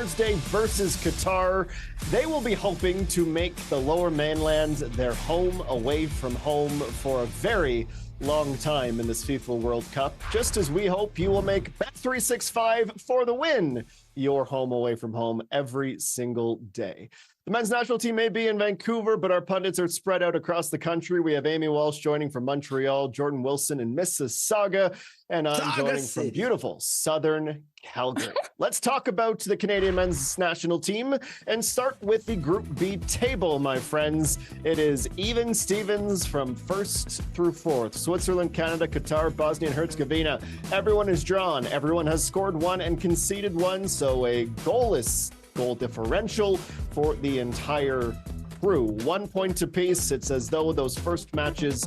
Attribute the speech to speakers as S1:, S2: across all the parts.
S1: Thursday versus Qatar. They will be hoping to make the Lower Mainland their home away from home for a very long time in this FIFA World Cup, just as we hope you will make bet365 for the win your home away from home every single day. The men's national team may be in Vancouver, but our pundits are spread out across the country. We have Amy Walsh joining from Montreal, Jordan Wilson in Mississauga, and I'm joining from beautiful southern Calgary. Let's talk about the Canadian men's national team and start with the Group B table, my friends. It is even Stevens from first through fourth. Switzerland, Canada, Qatar, Bosnia and Herzegovina. Everyone is drawn. Everyone has scored one and conceded one, so a goalless goal differential for the entire crew. 1 point apiece. It's as though those first matches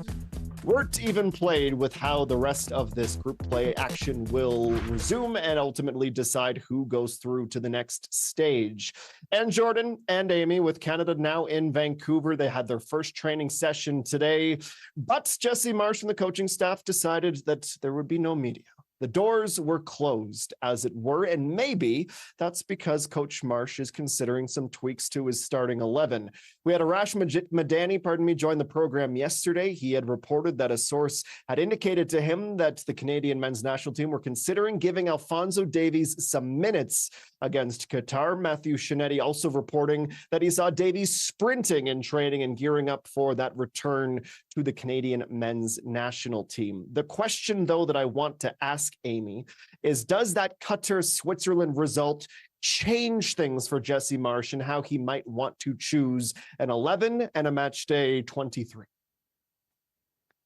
S1: weren't even played with how the rest of this group play action will resume and ultimately decide who goes through to the next stage. And Jordan and Amy, with Canada now in Vancouver, they had their first training session today, but Jesse Marsh and the coaching staff decided that there would be no media. The doors were closed, as it were, and maybe that's because Coach Marsh is considering some tweaks to his starting 11. We had Arash Madani, join the program yesterday. He had reported that a source had indicated to him that the Canadian men's national team were considering giving Alphonso Davies some minutes against Qatar. Matthew Shinetti also reporting that he saw Davies sprinting in training and gearing up for that return to the Canadian men's national team. The question, though, that I want to ask Amy is, does that Qatar-Switzerland result change things for Jesse Marsh and how he might want to choose an 11 and a match day 23?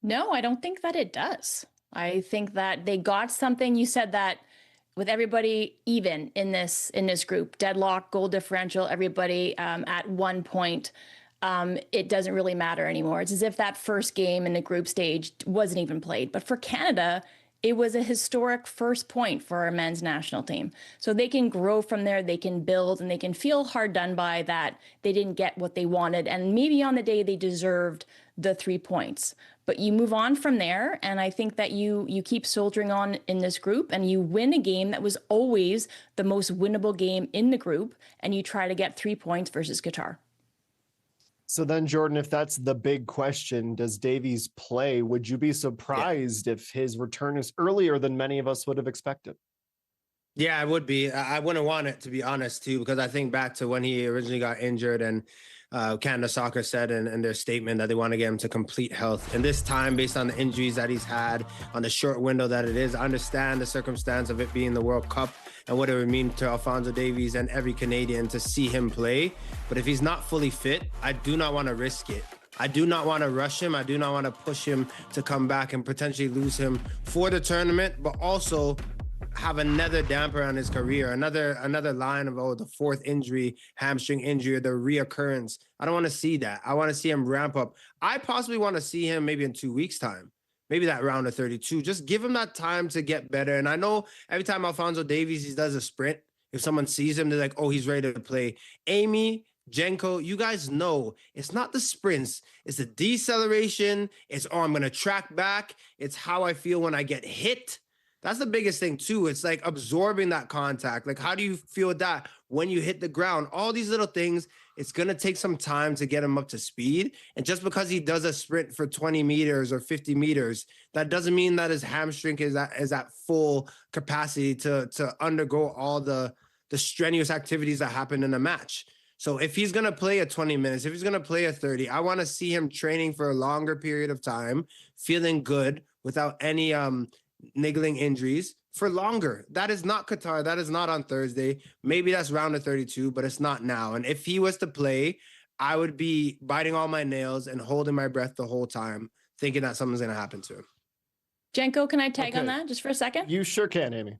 S2: No, I don't think that it does. I think that they got something. You said that with everybody even in this group, deadlock, goal differential, everybody at 1 point. It doesn't really matter anymore. It's as if that first game in the group stage wasn't even played. But for Canada, it was a historic first point for our men's national team. So they can grow from there, they can build, and they can feel hard done by that they didn't get what they wanted. And maybe on the day they deserved the 3 points. But you move on from there, and I think that you keep soldiering on in this group, and you win a game that was always the most winnable game in the group, and you try to get 3 points versus Qatar.
S1: So then, Jordan, if that's the big question, does Davies play? Would you be surprised if his return is earlier than many of us would have expected?
S3: Yeah, I would be. I wouldn't want it, to be honest, too, because I think back to when he originally got injured and Canada Soccer said in their statement that they want to get him to complete health. And this time, based on the injuries that he's had, on the short window that it is, I understand the circumstance of it being the World Cup and what it would mean to Alphonso Davies and every Canadian to see him play. But if he's not fully fit, I do not want to risk it. I do not want to rush him. I do not want to push him to come back and potentially lose him for the tournament, but also have another damper on his career, another line of the fourth injury, hamstring injury, or the reoccurrence. I don't want to see that. I want to see him ramp up. I possibly want to see him maybe in 2 weeks' time, maybe that round of 32. Just give him that time to get better. And I know every time Alphonso Davies he does a sprint, if someone sees him, they're like, oh, he's ready to play. Amy, Jenko, you guys know it's not the sprints, it's the deceleration. It's, oh, I'm going to track back. It's how I feel when I get hit. That's the biggest thing, too. It's like absorbing that contact. Like, how do you feel with that when you hit the ground? All these little things, it's going to take some time to get him up to speed. And just because he does a sprint for 20 meters or 50 meters, that doesn't mean that his hamstring is at full capacity to undergo all the strenuous activities that happen in a match. So if he's going to play a 20 minutes, if he's going to play a 30, I want to see him training for a longer period of time, feeling good without any niggling injuries for longer. That is not Qatar. That is not on Thursday. Maybe that's round of 32, but it's not now. And if he was to play, I would be biting all my nails and holding my breath the whole time, thinking that something's going to happen to him.
S2: Jenko, can I tag on that just for a second?
S1: You sure can, Amy.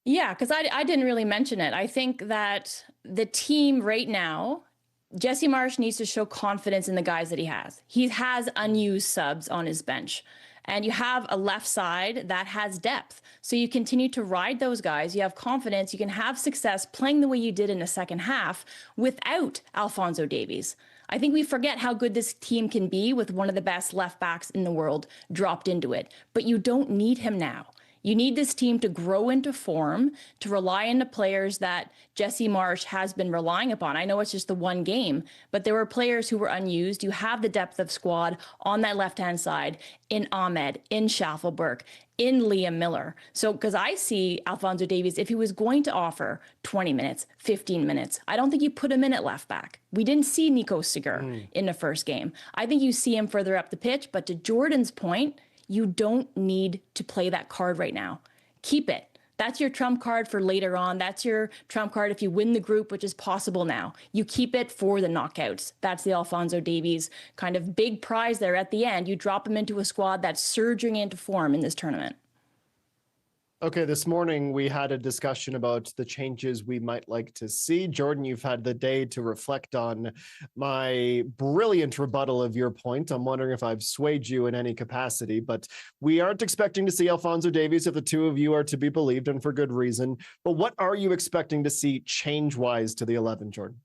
S2: Yeah, because I didn't really mention it. I think that the team right now, Jesse Marsh needs to show confidence in the guys that he has. He has unused subs on his bench. And you have a left side that has depth. So you continue to ride those guys. You have confidence. You can have success playing the way you did in the second half without Alphonso Davies. I think we forget how good this team can be with one of the best left backs in the world dropped into it. But you don't need him now. You need this team to grow into form, to rely on the players that Jesse Marsch has been relying upon. I know it's just the one game, but there were players who were unused. You have the depth of squad on that left-hand side in Ahmed, in Schaffelberg, in Liam Miller. So, because I see Alphonso Davies, if he was going to offer 20 minutes, 15 minutes, I don't think you put him in at left back. We didn't see Nico Segur in the first game. I think you see him further up the pitch, but to Jordan's point, you don't need to play that card right now. Keep it. That's your trump card for later on. That's your trump card if you win the group, which is possible now. You keep it for the knockouts. That's the Alphonso Davies kind of big prize there at the end. You drop him into a squad that's surging into form in this tournament.
S1: Okay, this morning we had a discussion about the changes we might like to see. Jordan, you've had the day to reflect on my brilliant rebuttal of your point. I'm wondering if I've swayed you in any capacity, but we aren't expecting to see Alphonso Davies if the two of you are to be believed, and for good reason. But what are you expecting to see change-wise to the 11, Jordan?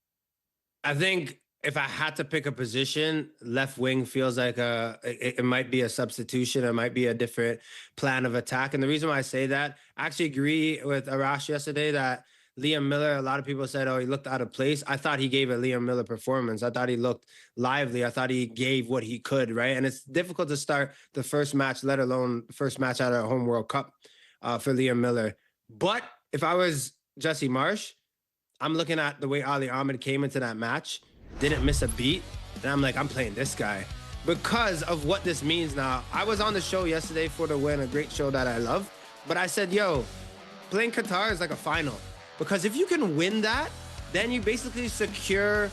S3: I think if I had to pick a position, left wing feels like it might be a substitution. It might be a different plan of attack. And the reason why I say that, I actually agree with Arash yesterday that Liam Miller, a lot of people said, oh, he looked out of place. I thought he gave a Liam Miller performance. I thought he looked lively. I thought he gave what he could, right? And it's difficult to start the first match, let alone first match out of a home World Cup for Liam Miller. But if I was Jesse Marsch, I'm looking at the way Ali Ahmed came into that match, didn't miss a beat, and I'm like, I'm playing this guy because of what this means now. I was on the show yesterday for the win, a great show that I love, but I said, yo, playing Qatar is like a final, because if you can win that, then you basically secure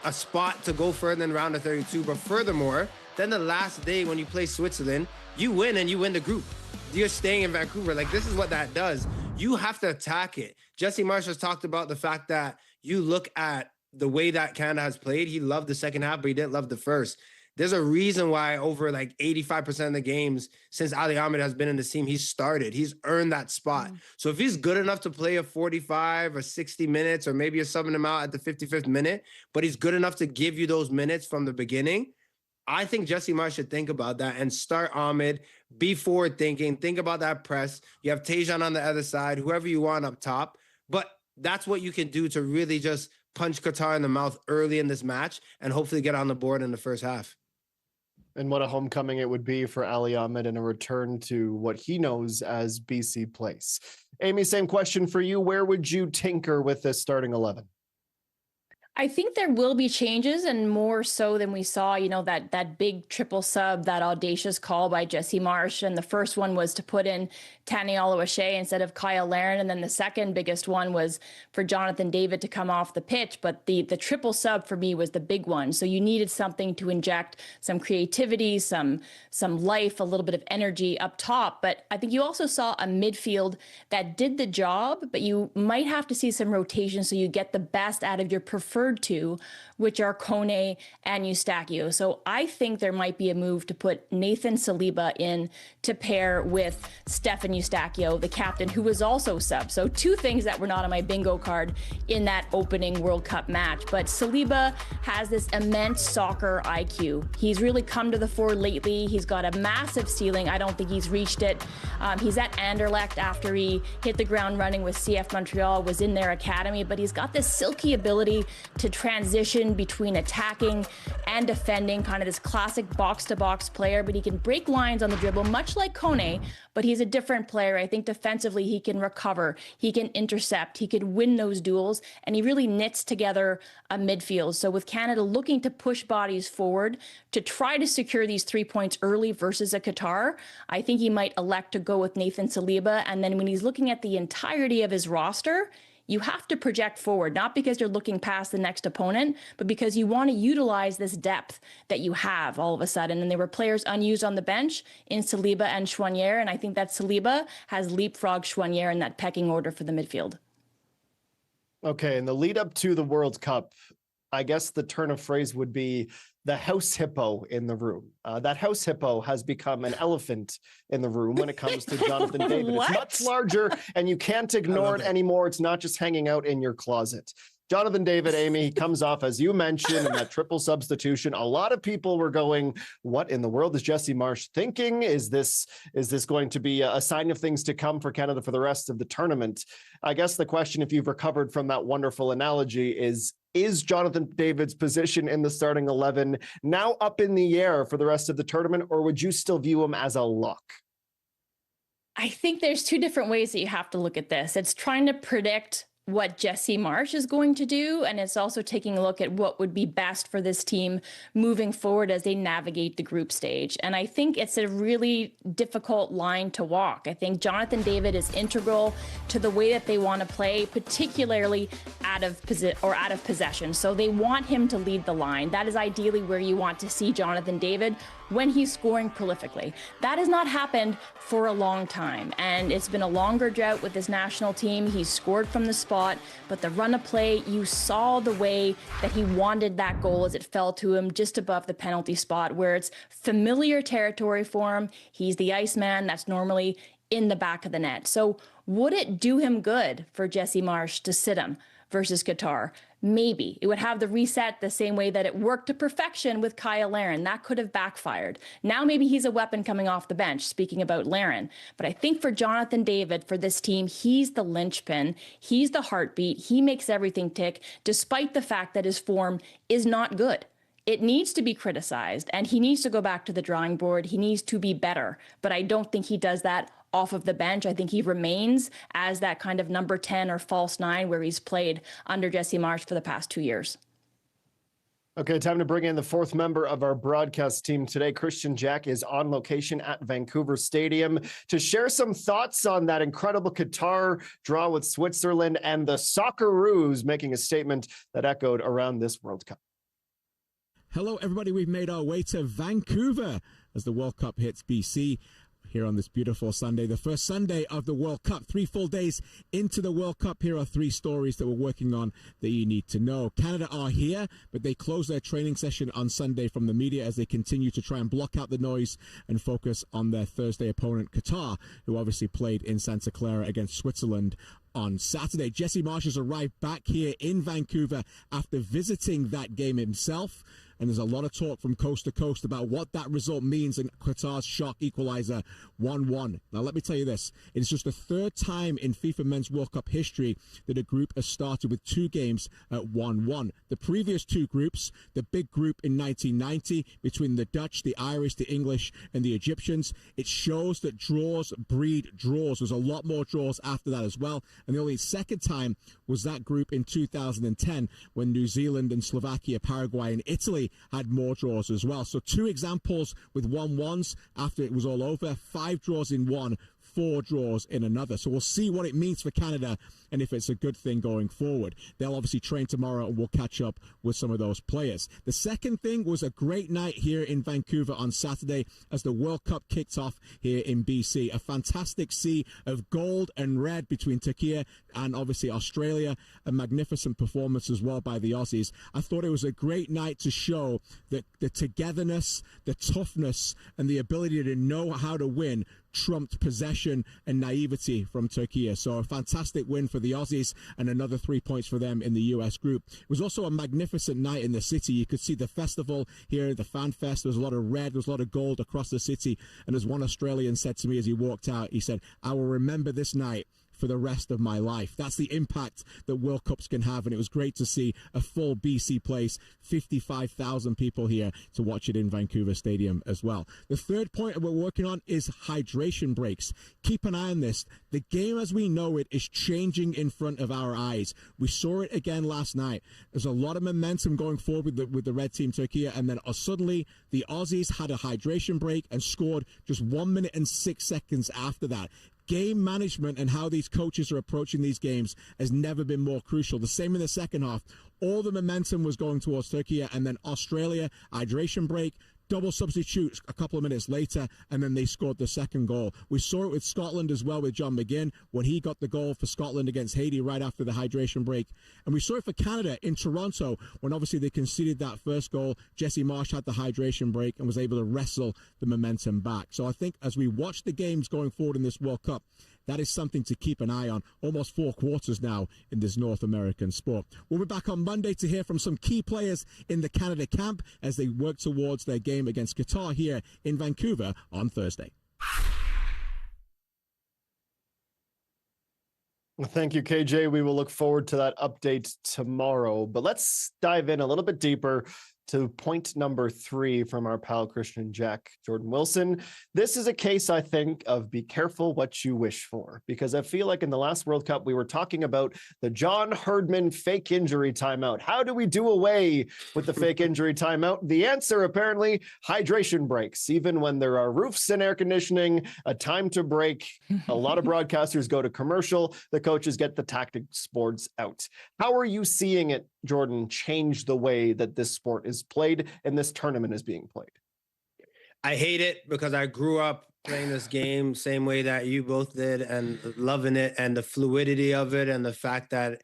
S3: a spot to go further in round of 32. But furthermore, then the last day when you play Switzerland, you win and you win the group. You're staying in Vancouver. Like, this is what that does. You have to attack it. Jesse Marsch has talked about the fact that you look at the way that Canada has played. He loved the second half, but he didn't love the first. There's a reason why over like 85% of the games since Ali Ahmed has been in the team, he's started. He's earned that spot. So if he's good enough to play a 45 or 60 minutes, or maybe you're subbing him out at the 55th minute, but he's good enough to give you those minutes from the beginning, I think Jesse Marsch should think about that and start Ahmed, be forward thinking, think about that press. You have Tejan on the other side, whoever you want up top. But that's what you can do to really just punch Qatar in the mouth early in this match and hopefully get on the board in the first half.
S1: And what a homecoming it would be for Ali Ahmed and a return to what he knows as BC Place. Amy, same question for you. Where would you tinker with this starting 11?
S2: I think there will be changes, and more so than we saw, you know, that big triple sub, that audacious call by Jesse Marsch. And the first one was to put in Tani Oluwaseyi instead of Kyle Larin. And then the second biggest one was for Jonathan David to come off the pitch. But the triple sub for me was the big one. So you needed something to inject some creativity, some life, a little bit of energy up top. But I think you also saw a midfield that did the job, but you might have to see some rotation so you get the best out of your preferred two, which are Kone and Eustáquio. So I think there might be a move to put Nathan Saliba in to pair with Stefan Eustáquio, the captain, who was also sub. So two things that were not on my bingo card in that opening World Cup match. But Saliba has this immense soccer IQ. He's really come to the fore lately. He's got a massive ceiling. I don't think he's reached it. He's at Anderlecht after he hit the ground running with CF Montreal, was in their academy, but he's got this silky ability to transition between attacking and defending, kind of this classic box-to-box player, but he can break lines on the dribble, much like Kone, but he's a different player. I think defensively he can recover, he can intercept, he can win those duels, and he really knits together a midfield. So with Canada looking to push bodies forward to try to secure these 3 points early versus a Qatar, I think he might elect to go with Nathan Saliba. And then when he's looking at the entirety of his roster, you have to project forward, not because you're looking past the next opponent, but because you want to utilize this depth that you have all of a sudden. And there were players unused on the bench in Saliba and Choinière, and I think that Saliba has leapfrogged Choinière in that pecking order for the midfield.
S1: Okay, in the lead up to the World Cup, I guess the turn of phrase would be the house hippo in the room. That house hippo has become an elephant in the room when it comes to Jonathan David. It's much larger, and you can't ignore it anymore. It's not just hanging out in your closet. Jonathan David, Amy, he comes off, as you mentioned, in that triple substitution. A lot of people were going, what in the world is Jesse Marsch thinking? Is this going to be a sign of things to come for Canada for the rest of the tournament? I guess the question, if you've recovered from that wonderful analogy, is Jonathan David's position in the starting 11 now up in the air for the rest of the tournament, or would you still view him as a lock?
S2: I think there's two different ways that you have to look at this. It's trying to predict what Jesse Marsch is going to do, and it's also taking a look at what would be best for this team moving forward as they navigate the group stage. And I think it's a really difficult line to walk. I think Jonathan David is integral to the way that they want to play, particularly out of possession. So they want him to lead the line. That is ideally where you want to see Jonathan David when he's scoring prolifically. That has not happened for a long time, and it's been a longer drought with this national team. He's scored from the spot, but the run of play, you saw the way that he wanted that goal as it fell to him just above the penalty spot, where it's familiar territory for him. He's the Iceman. That's normally in the back of the net. So would it do him good for Jesse Marsch to sit him versus Qatar? Maybe. It would have the reset the same way that it worked to perfection with Kyle Larin. That could have backfired. Now maybe he's a weapon coming off the bench, speaking about Larin. But I think for Jonathan David, for this team, he's the linchpin. He's the heartbeat. He makes everything tick, despite the fact that his form is not good. It needs to be criticized, and he needs to go back to the drawing board. He needs to be better. But I don't think he does that off of the bench. I think he remains as that kind of number 10 or false 9 where he's played under Jesse Marsch for the past 2 years.
S1: Okay, time to bring in the fourth member of our broadcast team today. Christian Jack is on location at Vancouver Stadium to share some thoughts on that incredible Qatar draw with Switzerland and the Socceroos making a statement that echoed around this World Cup.
S4: Hello, everybody. We've made our way to Vancouver as the World Cup hits BC. Here on this beautiful Sunday, the first Sunday of the World Cup, 3 full days into the World Cup. Here are 3 stories that we're working on that you need to know. Canada are here, but they close their training session on Sunday from the media as they continue to try and block out the noise and focus on their Thursday opponent, Qatar, who obviously played in Santa Clara against Switzerland on Saturday. Jesse Marsch has arrived back here in Vancouver after visiting that game himself. And there's a lot of talk from coast to coast about what that result means in Qatar's shock equalizer 1-1. Now, let me tell you this. It is just the 3rd time in FIFA Men's World Cup history that a group has started with 2 games at 1-1. The previous 2 groups, the big group in 1990 between the Dutch, the Irish, the English, and the Egyptians, it shows that draws breed draws. There's a lot more draws after that as well. And the only second time was that group in 2010 when New Zealand and Slovakia, Paraguay, and Italy had more draws as well. So 2 examples with 1-1s after it was all over, 5 draws in one, 4 draws in another. So we'll see what it means for Canada and if it's a good thing going forward. They'll obviously train tomorrow and we'll catch up with some of those players. The second thing was a great night here in Vancouver on Saturday as the World Cup kicked off here in BC. A fantastic sea of gold and red between Turkey and obviously Australia. A magnificent performance as well by the Aussies. I thought it was a great night to show that the togetherness, the toughness, and the ability to know how to win trumped possession and naivety from Turkey. So a fantastic win for the Aussies and another 3 points for them in the US group. It was also a magnificent night in the city. You could see the festival here, the Fan Fest. There was a lot of red, there was a lot of gold across the city. And as one Australian said to me as he walked out, he said, "I will remember this night for the rest of my life." That's the impact that World Cups can have, and it was great to see a full BC place, 55,000 people here to watch it in Vancouver Stadium as well. The third point that we're working on is hydration breaks. Keep an eye on this. The game as we know it is changing in front of our eyes. We saw it again last night. There's a lot of momentum going forward with the red team Turkey, and then suddenly the Aussies had a hydration break and scored just 1 minute and 6 seconds after that. Game management and how these coaches are approaching these games has never been more crucial. The same in the second half. All the momentum was going towards Turkey, and then Australia, hydration break, double substitute a couple of minutes later, and then they scored the second goal. We saw it with Scotland as well with John McGinn when he got the goal for Scotland against Haiti right after the hydration break. And we saw it for Canada in Toronto when obviously they conceded that first goal. Jesse Marsch had the hydration break and was able to wrestle the momentum back. So I think as we watch the games going forward in this World Cup, that is something to keep an eye on. Almost 4 quarters now in this North American sport. We'll be back on Monday to hear from some key players in the Canada camp as they work towards their game against Qatar here in Vancouver on Thursday.
S1: Well, thank you, KJ. We will look forward to that update tomorrow. But let's dive in a little bit deeper to point number 3 from our pal Christian Jack Jordan Wilson. This is a case, I think, of be careful what you wish for, because I feel like in the last World Cup, we were talking about the John Herdman fake injury timeout. How do we do away with the fake injury timeout? The answer, apparently, hydration breaks. Even when there are roofs and air conditioning, a time to break, a lot of broadcasters go to commercial, the coaches get the tactics boards out. How are you seeing it, Jordan, change the way that this sport is played and this tournament is being played?
S3: I hate it because I grew up playing this game same way that you both did and loving it, and the fluidity of it, and the fact that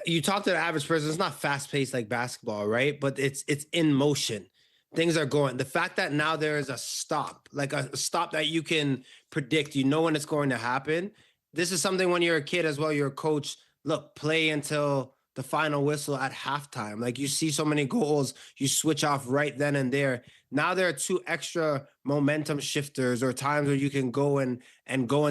S3: you talk to the average person, it's not fast paced like basketball, right? But it's in motion. Things are going. The fact that now there is a stop, like a stop that you can predict, you know when it's going to happen. This is something when you're a kid as well, you're a coach, look, play until the final whistle at halftime. Like, you see so many goals, you switch off right then and there. Now there are 2 extra momentum shifters or times where you can go and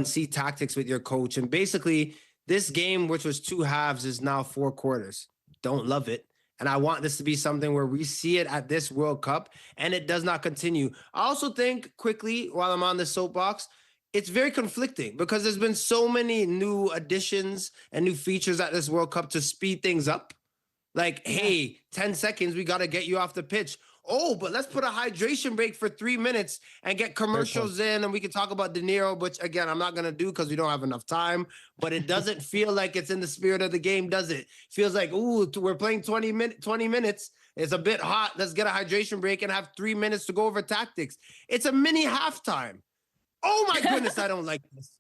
S3: see tactics with your coach. And basically this game, which was 2 halves, is now 4 quarters. Don't love it. And I want this to be something where we see it at this World Cup and it does not continue. I also think, quickly, while I'm on the soapbox, it's very conflicting because there's been so many new additions and new features at this World Cup to speed things up. Like, hey, 10 seconds, we got to get you off the pitch. Oh, but let's put a hydration break for 3 minutes and get commercials in, and we can talk about De Niro, which, again, I'm not going to do because we don't have enough time. But it doesn't feel like it's in the spirit of the game, does it? Feels like, ooh, we're playing 20 minutes. It's a bit hot. Let's get a hydration break and have 3 minutes to go over tactics. It's a mini halftime. Oh my goodness, I don't like this.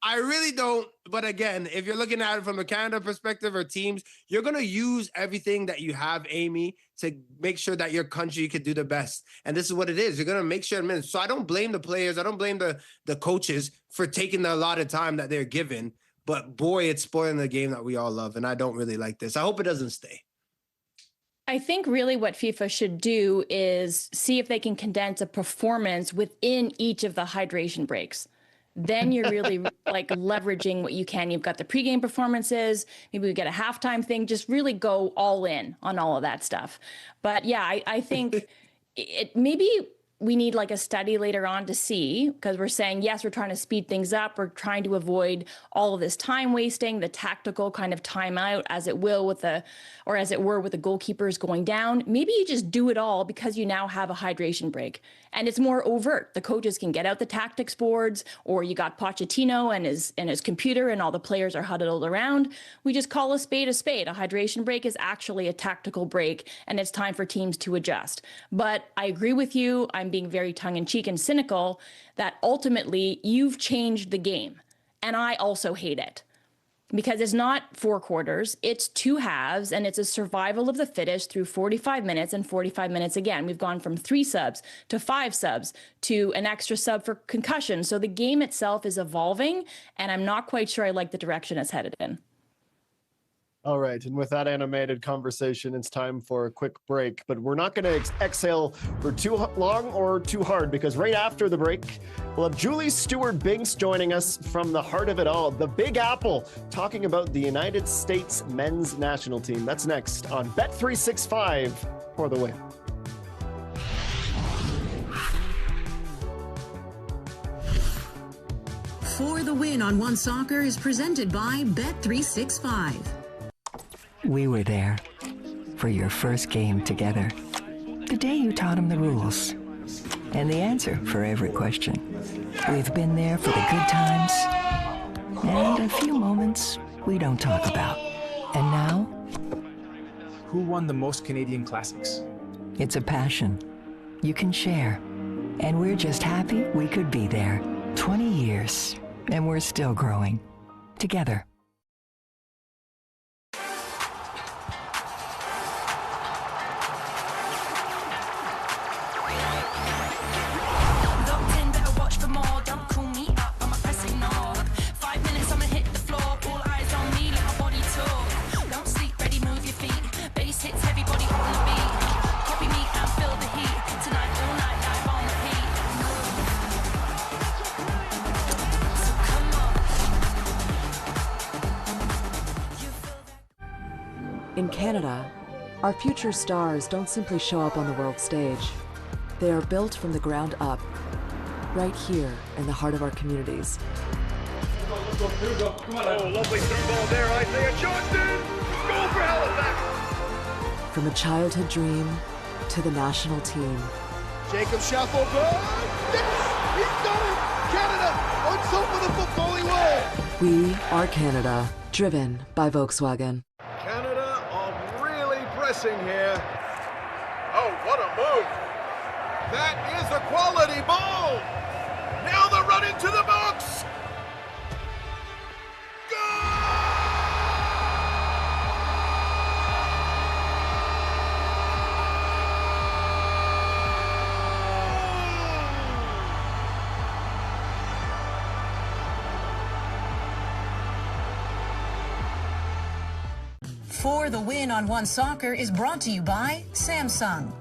S3: I really don't. But again, if you're looking at it from a Canada perspective or teams, you're going to use everything that you have, Amy, to make sure that your country can do the best. And this is what it is. You're going to make sure in minutes. So I don't blame the players. I don't blame the coaches for taking the allotted time that they're given. But boy, it's spoiling the game that we all love. And I don't really like this. I hope it doesn't stay.
S2: I think really what FIFA should do is see if they can condense a performance within each of the hydration breaks. Then you're really like leveraging what you can. You've got the pregame performances, maybe we get a halftime thing, just really go all in on all of that stuff. But yeah, I think it maybe we need like a study later on to see, because we're saying, yes, we're trying to speed things up. We're trying to avoid all of this time wasting, the tactical kind of timeout, as it were with the goalkeepers going down. Maybe you just do it all because you now have a hydration break and it's more overt. The coaches can get out the tactics boards, or you got Pochettino and his computer and all the players are huddled around. We just call a spade a spade. A hydration break is actually a tactical break and it's time for teams to adjust. But I agree with you. I'm being very tongue-in-cheek and cynical that ultimately you've changed the game. And I also hate it because it's not 4 quarters, it's 2 halves, and it's a survival of the fittest through 45 minutes and 45 minutes again. We've gone from 3 subs to 5 subs to an extra sub for concussion. So the game itself is evolving, and I'm not quite sure I like the direction it's headed in.
S1: All right, and with that animated conversation, it's time for a quick break, but we're not going to exhale for too long or too hard, because right after the break, we'll have Julie Stewart-Binks joining us from the heart of it all, the Big Apple, talking about the United States men's national team. That's next on Bet365 for the win.
S5: For the Win on One Soccer is presented by Bet365.
S6: We were there for your first game together. The day you taught him the rules and the answer for every question. We've been there for the good times and a few moments we don't talk about. And now,
S7: who won the most Canadian Classics?
S6: it's a passion you can share. And we're just happy we could be there. 20 years, and we're still growing. Together.
S8: Canada, our future stars don't simply show up on the world stage. They are built from the ground up, right here in the heart of our communities.
S9: Oh, lovely through ball there, Isaiah Johnson! Goal for Halifax!
S8: From a childhood dream to the national team.
S9: Jacob Schaffelberg! Yes! He's done it! Canada! Let's hope for the football he will!
S8: We are Canada, driven by Volkswagen.
S9: Canada are really pressing here. Oh, what a move! That is a quality ball! Now the run into the box!
S5: For the Win on One Soccer is brought to you by Samsung.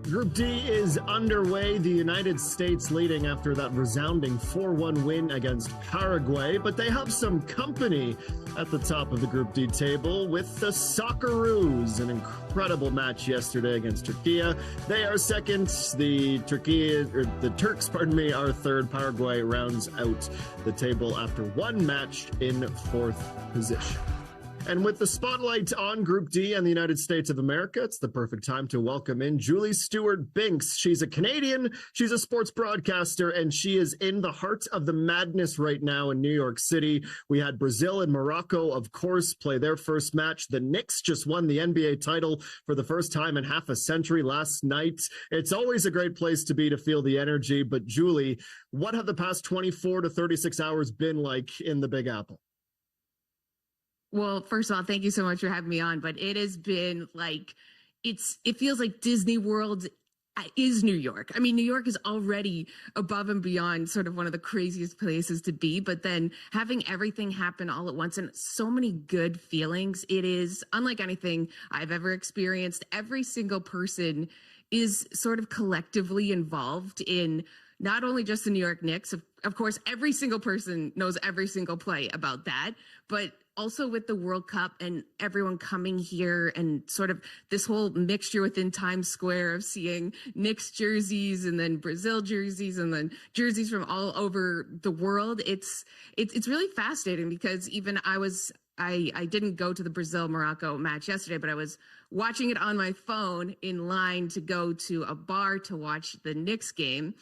S1: Group D is underway. The United States leading after that resounding 4-1 win against Paraguay, but they have some company at the top of the Group D table with the Socceroos, an incredible match yesterday against Turkey. They are second. The Turks, are third. Paraguay rounds out the table after one match in fourth position. And with the spotlight on Group D and the United States of America, it's the perfect time to welcome in Julie Stewart-Binks. She's a Canadian, she's a sports broadcaster, and she is in the heart of the madness right now in New York City. We had Brazil and Morocco, of course, play their first match. The Knicks just won the NBA title for the first time in half a century last night. It's always a great place to be to feel the energy. But Julie, what have the past 24 to 36 hours been like in the Big Apple?
S10: Well, first of all, thank you so much for having me on. But it has been like, it feels like Disney World is New York. I mean, New York is already above and beyond sort of one of the craziest places to be. But then having everything happen all at once and so many good feelings, it is unlike anything I've ever experienced. Every single person is sort of collectively involved in not only just the New York Knicks. Of course, every single person knows every single play about that, but also with the World Cup and everyone coming here and sort of this whole mixture within Times Square of seeing Knicks jerseys and then Brazil jerseys and then jerseys from all over the world. It's really fascinating because even I didn't go to the Brazil-Morocco match yesterday, but I was watching it on my phone in line to go to a bar to watch the Knicks game.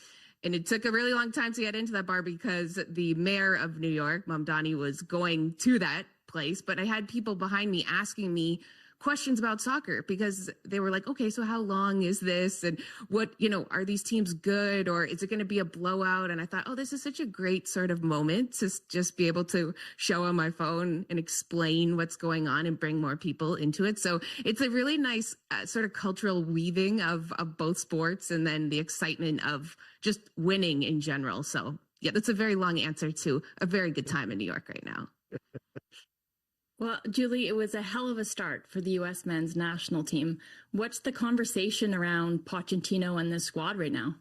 S10: And it took a really long time to get into that bar because the mayor of New York, Mamdani, was going to that place. But I had people behind me asking me questions about soccer because they were like, okay, so how long is this? And what, are these teams good or is it going to be a blowout? And I thought, oh, this is such a great sort of moment to just be able to show on my phone and explain what's going on and bring more people into it. So it's a really nice sort of cultural weaving of both sports and then the excitement of just winning in general. So yeah, that's a very long answer to a very good time in New York right now.
S2: Well, Julie, it was a hell of a start for the U.S. men's national team. What's the conversation around Pochettino and this squad right now?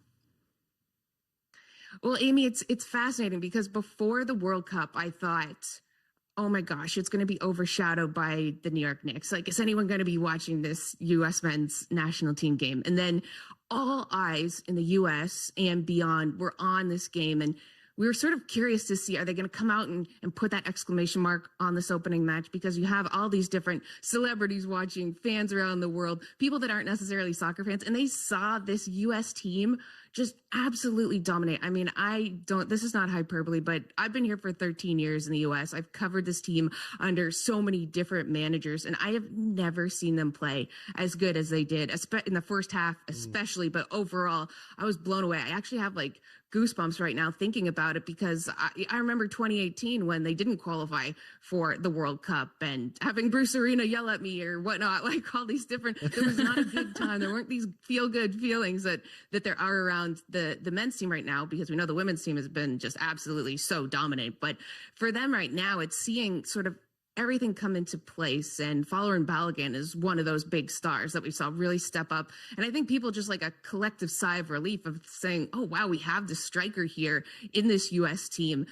S10: Well, Amy, it's fascinating because before the World Cup, I thought, oh my gosh, it's going to be overshadowed by the New York Knicks. Like, is anyone going to be watching this U.S. men's national team game? And then all eyes in the U.S. and beyond were on this game. And we were sort of curious to see, are they going to come out and put that exclamation mark on this opening match? Because you have all these different celebrities watching, fans around the world, people that aren't necessarily soccer fans, and they saw this U.S. team just absolutely dominate. I mean, this is not hyperbole, but I've been here for 13 years in the U.S. I've covered this team under so many different managers, and I have never seen them play as good as they did, in the first half especially, but overall, I was blown away. I actually have like goosebumps right now thinking about it because I remember 2018 when they didn't qualify for the World Cup and having Bruce Arena yell at me or whatnot, like all these different, there was not a good time. There weren't these feel-good feelings that there are around the men's team right now, because we know the women's team has been just absolutely so dominant. But for them right now, it's seeing sort of everything come into place, and Fowler Balogun is one of those big stars that we saw really step up. And I think people just like a collective sigh of relief of saying, oh, wow, we have this striker here in this U.S. team.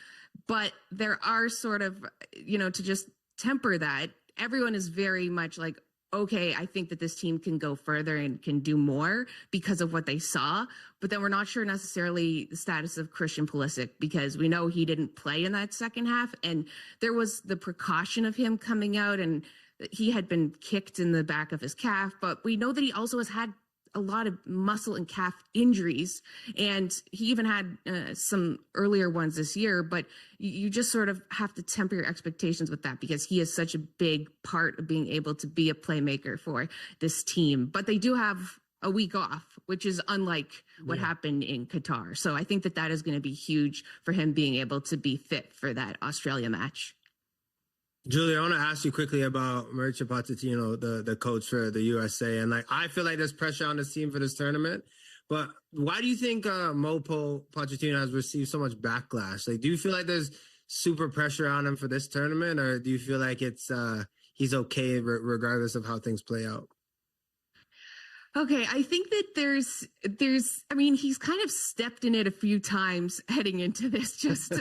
S10: But there are sort of, to just temper that, everyone is very much like, okay, I think that this team can go further and can do more because of what they saw. But then we're not sure necessarily the status of Christian Pulisic, because we know he didn't play in that second half. And there was the precaution of him coming out, and he had been kicked in the back of his calf. But we know that he also has had a lot of muscle and calf injuries, and he even had some earlier ones this year. But you just sort of have to temper your expectations with that, because he is such a big part of being able to be a playmaker for this team. But they do have a week off, which is unlike what happened in Qatar. So I think that that is going to be huge for him being able to be fit for that Australia match.
S3: Julie, I want to ask you quickly about Mauricio Pochettino, the coach for the USA. And I feel like there's pressure on this team for this tournament. But why do you think Pochettino has received so much backlash? Do you feel like there's super pressure on him for this tournament, or do you feel like it's he's okay regardless of how things play out?
S10: Okay, I think that there's, he's kind of stepped in it a few times heading into this, just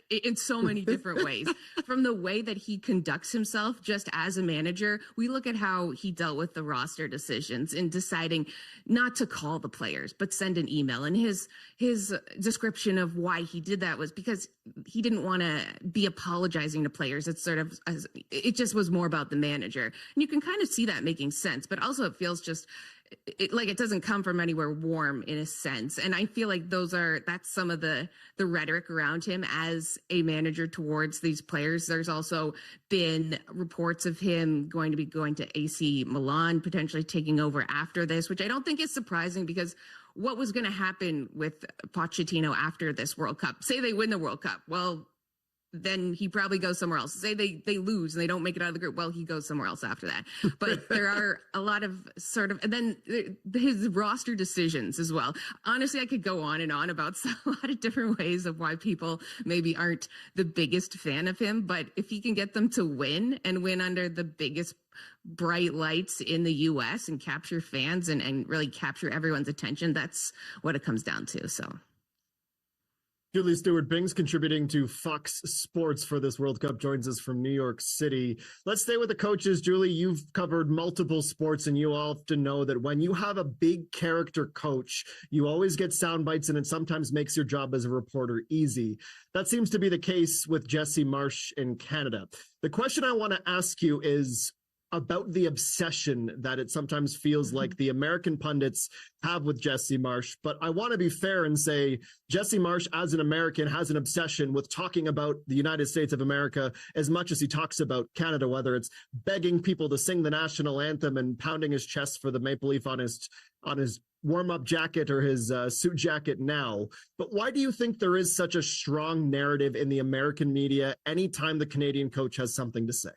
S10: in so many different ways. From the way that he conducts himself just as a manager, we look at how he dealt with the roster decisions in deciding not to call the players, but send an email. And his description of why he did that was because he didn't want to be apologizing to players. It's sort of, it just was more about the manager. And you can kind of see that making sense, but also it feels just like it doesn't come from anywhere warm in a sense. And I feel like that's some of the rhetoric around him as a manager towards these players. There's also been reports of him going to AC Milan, potentially taking over after this, which I don't think is surprising, because what was going to happen with Pochettino after this World Cup? Say they win the World Cup. Well, then he probably goes somewhere else. Say they lose and they don't make it out of the group. Well, he goes somewhere else after that. But there are a lot of and then his roster decisions as well. Honestly, I could go on and on about a lot of different ways of why people maybe aren't the biggest fan of him. But if he can get them to win and win under the biggest bright lights in the US and capture fans and really capture everyone's attention, that's what it comes down to. So
S1: Julie Stewart-Bing's contributing to Fox Sports for this World Cup, joins us from New York City. Let's stay with the coaches. Julie, you've covered multiple sports, and you often know that when you have a big character coach, you always get sound bites, and it sometimes makes your job as a reporter easy. That seems to be the case with Jesse Marsch in Canada. The question I want to ask you is about the obsession that it sometimes feels like the American pundits have with Jesse Marsch. But I want to be fair and say Jesse Marsch, as an American, has an obsession with talking about the United States of America as much as he talks about Canada, whether it's begging people to sing the national anthem and pounding his chest for the maple leaf on his warm-up jacket or his suit jacket now. But why do you think there is such a strong narrative in the American media anytime the Canadian coach has something to say?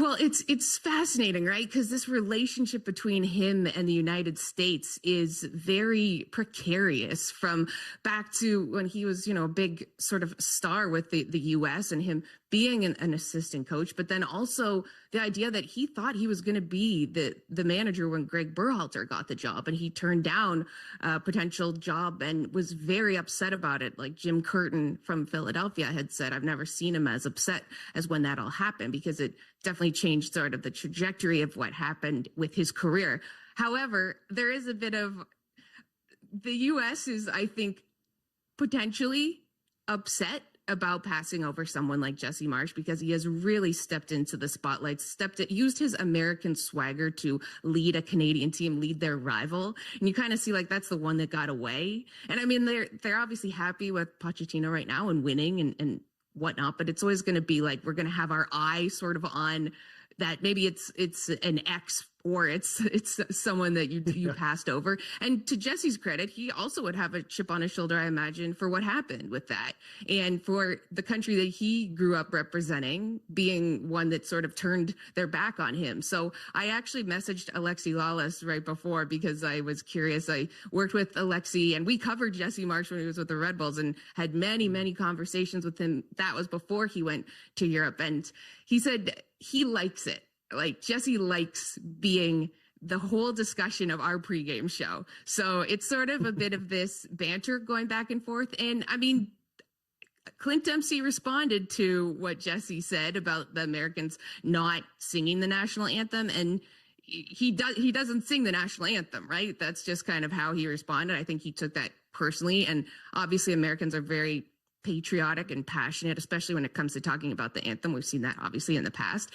S10: Well, it's fascinating, right? Because this relationship between him and the United States is very precarious, from back to when he was, a big sort of star with the U.S. and him being an assistant coach, but then also the idea that he thought he was going to be the manager when Greg Berhalter got the job, and he turned down a potential job and was very upset about it. Like Jim Curtin from Philadelphia had said, I've never seen him as upset as when that all happened, because it definitely changed sort of the trajectory of what happened with his career. However, there is a bit of the U.S. is, I think, potentially upset about passing over someone like Jesse Marsch, because he has really stepped into the spotlight, used his American swagger to lead a Canadian team, lead their rival. And you kind of see like that's the one that got away. And I mean, they're obviously happy with Pochettino right now and winning and whatnot, but it's always going to be like, we're going to have our eye sort of on that. Maybe it's an ex, or it's someone that you passed over. And to Jesse's credit, he also would have a chip on his shoulder, I imagine, for what happened with that, and for the country that he grew up representing being one that sort of turned their back on him. So I actually messaged Alexi Lawless right before, because I was curious. I worked with Alexi, and we covered Jesse Marsch when he was with the Red Bulls, and had many conversations with him. That was before he went to Europe, and he said he likes it. Like, Jesse likes being the whole discussion of our pregame show. So it's sort of a bit of this banter going back and forth. And I mean, Clint Dempsey responded to what Jesse said about the Americans not singing the national anthem, and he doesn't sing the national anthem, right? That's just kind of how he responded. I think he took that personally, and obviously Americans are very patriotic and passionate, especially when it comes to talking about the anthem. We've seen that obviously in the past,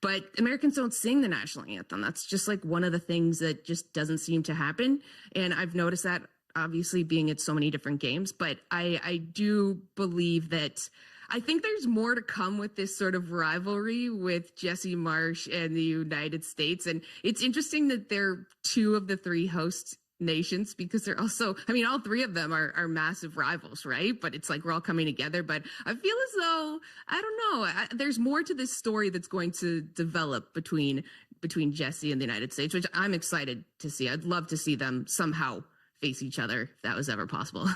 S10: but Americans don't sing the national anthem. That's just like one of the things that just doesn't seem to happen, and I've noticed that obviously being at so many different games. But I do believe that I think there's more to come with this sort of rivalry with Jesse Marsh and the United States. And it's interesting that they're two of the three host nations, because they're also, I mean, all three of them are massive rivals, right? But it's like we're all coming together. But I feel as though, I don't know, there's more to this story that's going to develop between Jesse and the United States, which I'm excited to see. I'd love to see them somehow face each other if that was ever possible.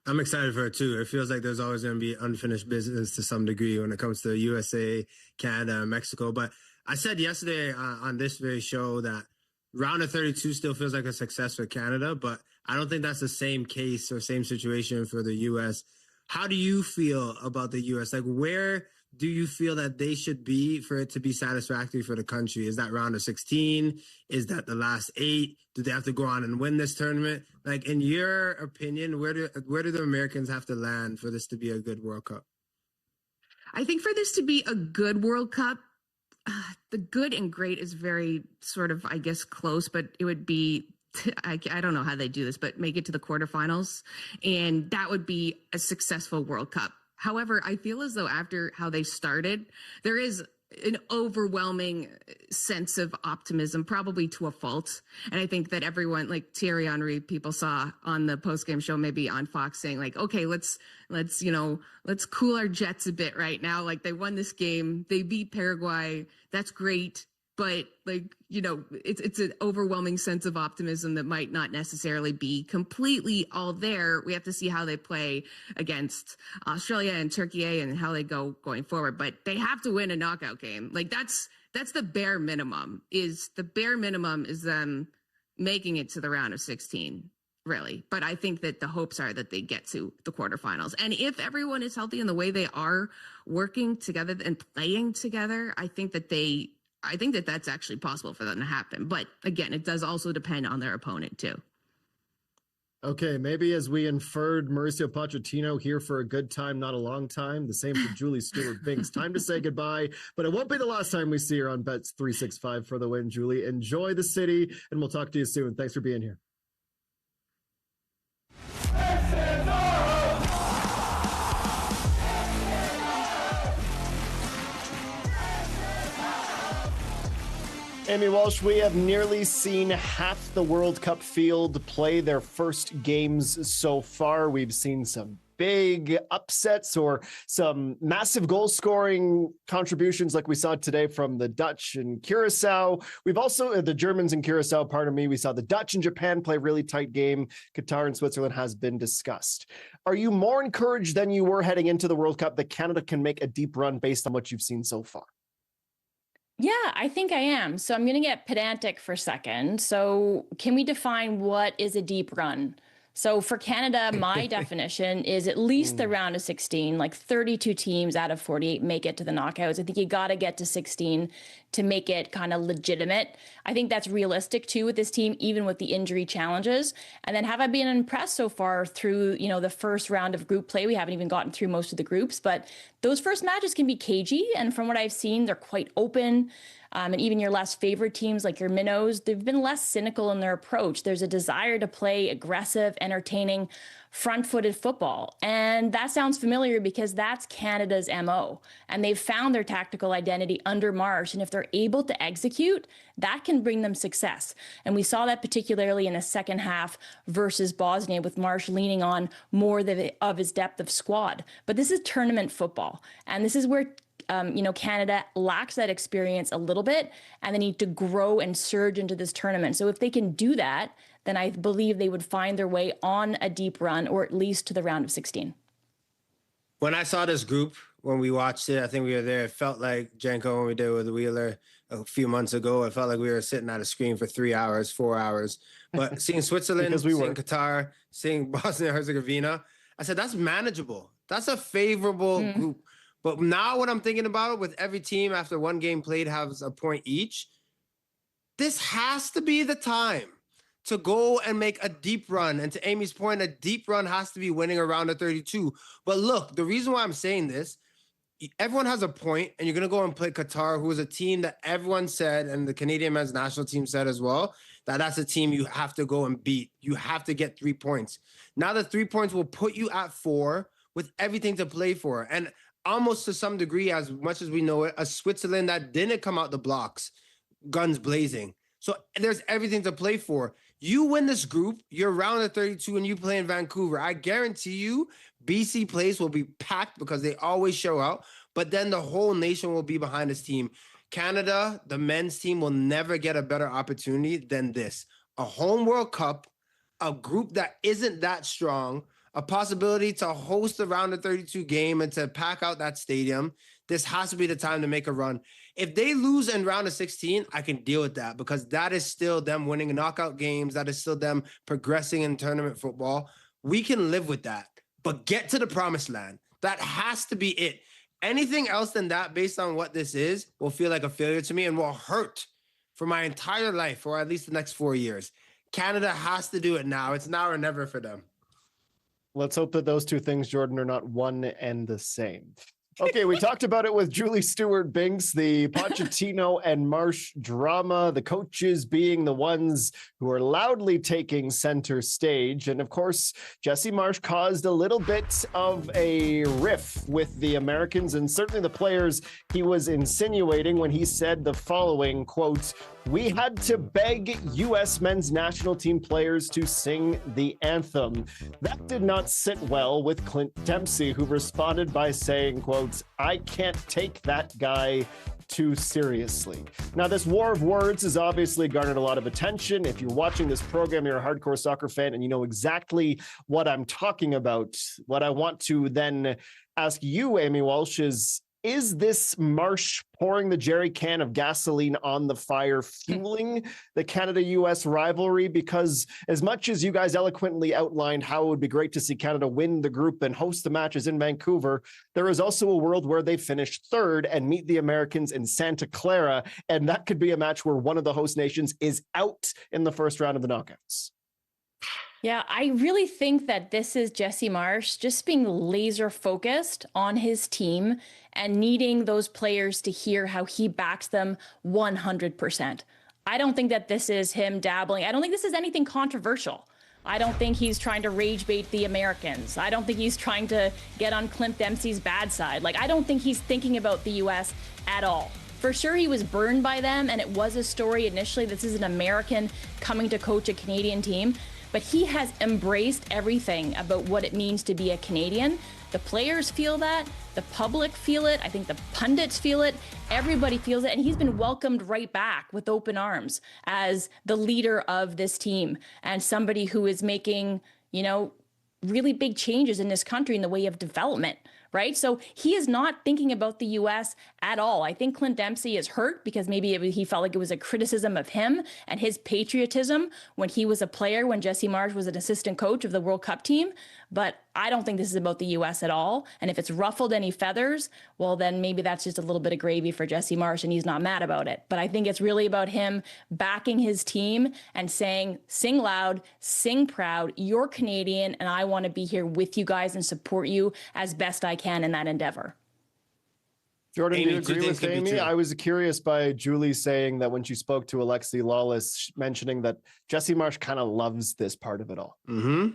S3: I'm excited for it too. It feels like there's always going to be unfinished business to some degree when it comes to USA, Canada, and Mexico. But I said yesterday on this very show that round of 32 still feels like a success for Canada, but I don't think that's the same case or same situation for the US. How do you feel about the US? Like, where do you feel that they should be for it to be satisfactory for the country? Is that round of 16? Is that the last 8? Do they have to go on and win this tournament? Like, in your opinion, where do the Americans have to land for this to be a good World Cup?
S10: I think for this to be a good World Cup, the good and great is very sort of, I guess, close, but it would be, I don't know how they do this, but make it to the quarterfinals. And that would be a successful World Cup. However, I feel as though after how they started, there is an overwhelming sense of optimism, probably to a fault. And I think that everyone, like Thierry Henry, people saw on the post-game show, maybe on Fox, saying like, okay, let's cool our jets a bit right now. Like, they won this game, they beat Paraguay, that's great. But it's an overwhelming sense of optimism that might not necessarily be completely all there. We have to see how they play against Australia and Turkey and how they go going forward. But they have to win a knockout game. Like, that's the bare minimum. The bare minimum is them making it to the round of 16, really. But I think that the hopes are that they get to the quarterfinals. And if everyone is healthy in the way they are working together and playing together, I think that that's actually possible for them to happen. But again, it does also depend on their opponent too.
S1: Okay, maybe as we inferred, Mauricio Pochettino here for a good time, not a long time. The same for Julie Stewart-Binks. Time to say goodbye, but it won't be the last time we see her on Bet365 for the win, Julie. Enjoy the city, and we'll talk to you soon. Thanks for being here. Amy Walsh, we have nearly seen half the World Cup field play their first games so far. We've seen some big upsets or some massive goal-scoring contributions like we saw today from the Dutch and Curacao. We've also, the Germans and Curacao, pardon me, we saw the Dutch and Japan play a really tight game. Qatar and Switzerland has been discussed. Are you more encouraged than you were heading into the World Cup that Canada can make a deep run based on what you've seen so far?
S2: Yeah, I think I am. So I'm going to get pedantic for a second. So can we define what is a deep run? So for Canada, my definition is at least the round of 16, like 32 teams out of 48 make it to the knockouts. I think you got to get to 16 to make it kind of legitimate. I think that's realistic too with this team, even with the injury challenges. And then have I been impressed so far through, the first round of group play? We haven't even gotten through most of the groups, but those first matches can be cagey. And from what I've seen, they're quite open. And even your less favorite teams like your minnows, they've been less cynical in their approach. There's a desire to play aggressive, entertaining, front-footed football. And that sounds familiar because that's Canada's MO. And they've found their tactical identity under Marsh. And if they're able to execute, that can bring them success. And we saw that particularly in the second half versus Bosnia, with Marsh leaning on more of his depth of squad. But this is tournament football. And this is where Canada lacks that experience a little bit, and they need to grow and surge into this tournament. So if they can do that, then I believe they would find their way on a deep run, or at least to the round of 16.
S3: When I saw this group, when we watched it, I think we were there. It felt like Jenko when we did with Wheeler a few months ago. It felt like we were sitting at a screen for 3 hours, 4 hours. But seeing Switzerland, seeing Qatar, seeing Bosnia-Herzegovina, I said, that's manageable. That's a favorable group. But now what I'm thinking about, with every team after one game played has a point each, this has to be the time to go and make a deep run. And to Amy's point, a deep run has to be winning a round of 32. But look, the reason why I'm saying this, everyone has a point, and you're going to go and play Qatar, who is a team that everyone said, and the Canadian men's national team said as well, that that's a team you have to go and beat. You have to get 3 points. Now the 3 points will put you at 4 with everything to play for. And almost to some degree, as much as we know it, a Switzerland that didn't come out the blocks, guns blazing. So there's everything to play for. You win this group, you're round of 32, and you play in Vancouver. I guarantee you, BC Place will be packed because they always show out, but then the whole nation will be behind this team. Canada, the men's team, will never get a better opportunity than this. A home World Cup, a group that isn't that strong, a possibility to host a round of 32 game and to pack out that stadium. This has to be the time to make a run. If they lose in round of 16, I can deal with that, because that is still them winning knockout games. That is still them progressing in tournament football. We can live with that, but get to the promised land. That has to be it. Anything else than that, based on what this is, will feel like a failure to me and will hurt for my entire life, or at least the next 4 years. Canada has to do it now. It's now or never for them.
S1: Let's hope that those two things, Jordan, are not one and the same. Okay, we talked about it with Julie Stewart-Binks, the Pochettino and Marsh drama, the coaches being the ones who are loudly taking center stage. And of course, Jesse Marsh caused a little bit of a riff with the Americans, and certainly the players he was insinuating when he said the following, quote, "We had to beg U.S. men's national team players to sing the anthem." That did not sit well with Clint Dempsey, who responded by saying, quote, "I can't take that guy too seriously." Now, this war of words has obviously garnered a lot of attention. If you're watching this program, you're a hardcore soccer fan, and you know exactly what I'm talking about. What I want to then ask you, Amy Walsh, is this Marsh pouring the jerry can of gasoline on the fire fueling the Canada-U.S. rivalry? Because as much as you guys eloquently outlined how it would be great to see Canada win the group and host the matches in Vancouver, there is also a world where they finish third and meet the Americans in Santa Clara, and that could be a match where one of the host nations is out in the first round of the knockouts.
S2: Yeah, I really think that this is Jesse Marsh just being laser focused on his team and needing those players to hear how he backs them 100%. I don't think that this is him dabbling. I don't think this is anything controversial. I don't think he's trying to rage bait the Americans. I don't think he's trying to get on Clint Dempsey's bad side. Like, I don't think he's thinking about the U.S. at all. For sure, he was burned by them, and it was a story initially. This is an American coming to coach a Canadian team. But he has embraced everything about what it means to be a Canadian. The players feel that. The public feel it. I think the pundits feel it. Everybody feels it. And he's been welcomed right back with open arms as the leader of this team and somebody who is making, you know, really big changes in this country in the way of development. Right. So he is not thinking about the U.S. at all. I think Clint Dempsey is hurt because maybe he felt like it was a criticism of him and his patriotism when he was a player, when Jesse Marsh was an assistant coach of the World Cup team. But I don't think this is about the U.S. at all. And if it's ruffled any feathers, well, then maybe that's just a little bit of gravy for Jesse Marsh and he's not mad about it. But I think it's really about him backing his team and saying, sing loud, sing proud, you're Canadian, and I want to be here with you guys and support you as best I can in that endeavor.
S1: Jordan, do you agree with Amy? I was curious by Julie saying that when she spoke to Alexi Lawless, mentioning that Jesse Marsh kind of loves this part of it all.
S3: Mm-hmm.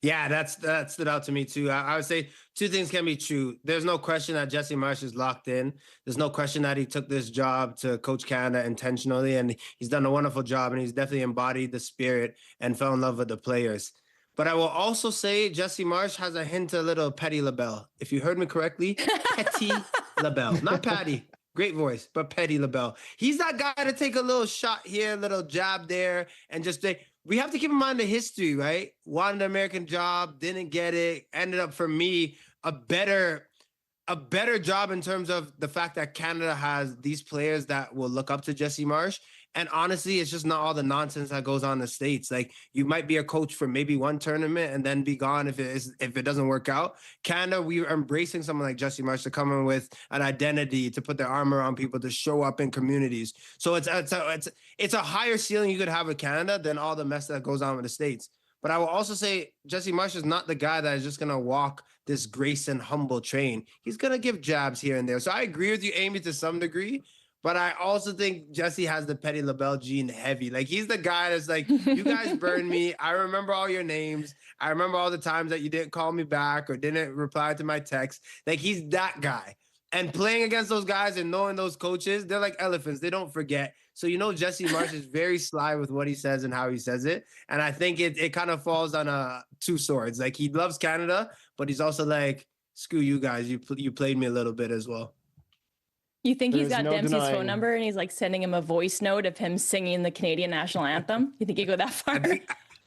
S3: Yeah, that stood out to me too. I would say two things can be true. There's no question that Jesse Marsh is locked in. There's no question that he took this job to coach Canada intentionally, and he's done a wonderful job, and he's definitely embodied the spirit and fell in love with the players. But I will also say Jesse Marsh has a hint of a little Petty LaBelle. If you heard me correctly, Petty LaBelle, not Patty. Great voice, but Petty LaBelle. He's that guy to take a little shot here, a little jab there, and just say, we have to keep in mind the history, right? Wanted an American job, didn't get it, ended up for me a better a better job in terms of the fact that Canada has these players that will look up to Jesse Marsh. And honestly, it's just not all the nonsense that goes on in the States. Like, you might be a coach for maybe one tournament and then be gone if it doesn't work out. Canada, we are embracing someone like Jesse Marsh to come in with an identity, to put their arm around people, to show up in communities. So it's a higher ceiling you could have with Canada than all the mess that goes on with the States. But I will also say Jesse Marsh is not the guy that is just going to walk this grace and humble train. He's going to give jabs here and there. So I agree with you, Amy, to some degree. But I also think Jesse has the Petty LaBelle gene heavy. Like, he's the guy that's like, you guys burned me. I remember all your names. I remember all the times that you didn't call me back or didn't reply to my text. Like, he's that guy. And playing against those guys and knowing those coaches, they're like elephants. They don't forget. So, Jesse Marsh is very sly with what he says and how he says it. And I think it kind of falls on two swords. Like, he loves Canada, but he's also like, screw you guys. You played me a little bit as well.
S2: You think he's got Dempsey's phone number and he's like sending him a voice note of him singing the Canadian national anthem? You think he go that far?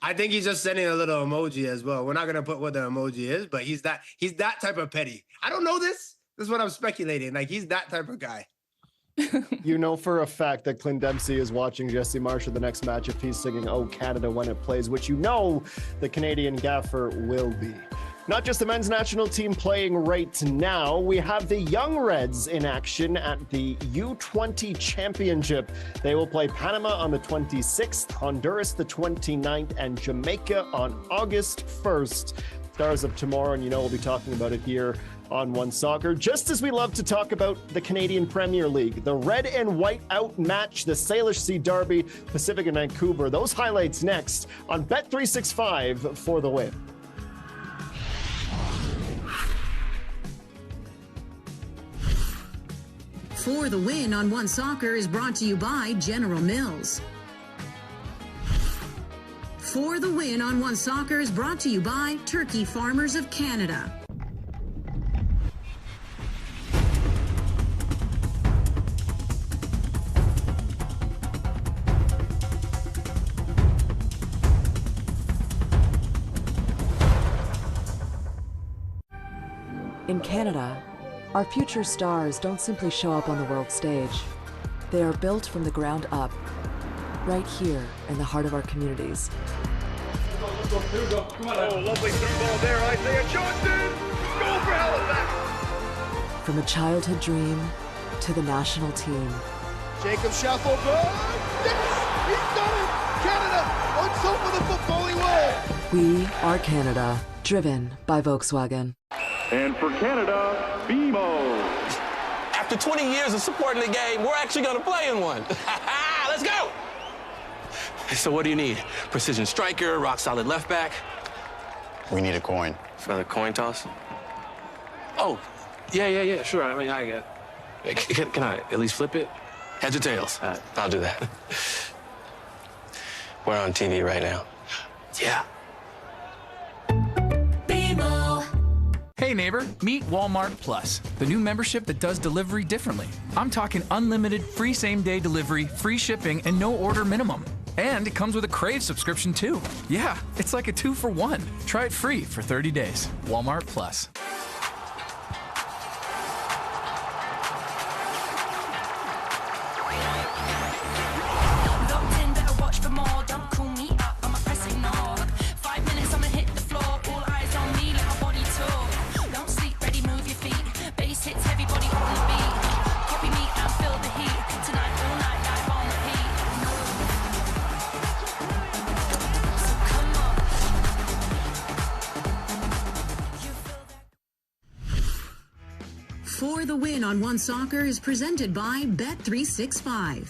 S3: I think he's just sending a little emoji as well. We're not going to put what the emoji is, but he's that type of petty. I don't know this. This is what I'm speculating. Like, he's that type of guy.
S1: You know for a fact that Clint Dempsey is watching Jesse Marsh at the next match if he's singing "Oh Canada" when it plays, which the Canadian gaffer will be. Not just the men's national team playing right now, we have the Young Reds in action at the U20 Championship. They will play Panama on the 26th, Honduras the 29th, and Jamaica on August 1st. Stars of tomorrow, and we'll be talking about it here on One Soccer, just as we love to talk about the Canadian Premier League, the red and white outmatch, the Salish Sea Derby, Pacific and Vancouver. Those highlights next on Bet365 for the win.
S5: For the Win on One Soccer is brought to you by General Mills. For the Win on One Soccer is brought to you by Turkey Farmers of Canada.
S8: In Canada, our future stars don't simply show up on the world stage. They are built from the ground up, right here in the heart of our communities.
S9: Let's go. Come on. Oh, lovely through ball there, Isaiah Johnson! Goal for Halifax!
S8: From a childhood dream to the national team.
S9: Jacob Shuffle, good! Yes! He's done it! Canada on top of the footballing world!
S8: We are Canada, driven by Volkswagen.
S11: And for Canada, BMO.
S12: After 20 years of supporting the game, we're actually going to play in one. Let's go! So what do you need? Precision striker, rock solid left back?
S13: We need a coin.
S12: For the coin toss? Oh, yeah, sure. I mean, I get it. Can I at least flip it? Heads or tails? I'll do that. We're on TV right now. Yeah.
S14: Hey neighbor, meet Walmart Plus, the new membership that does delivery differently. I'm talking unlimited free same-day delivery, free shipping, and no order minimum. And it comes with a Crave subscription too. Yeah, it's like a 2-for-1. Try it free for 30 days. Walmart Plus.
S5: For the Win on One Soccer is presented by Bet365.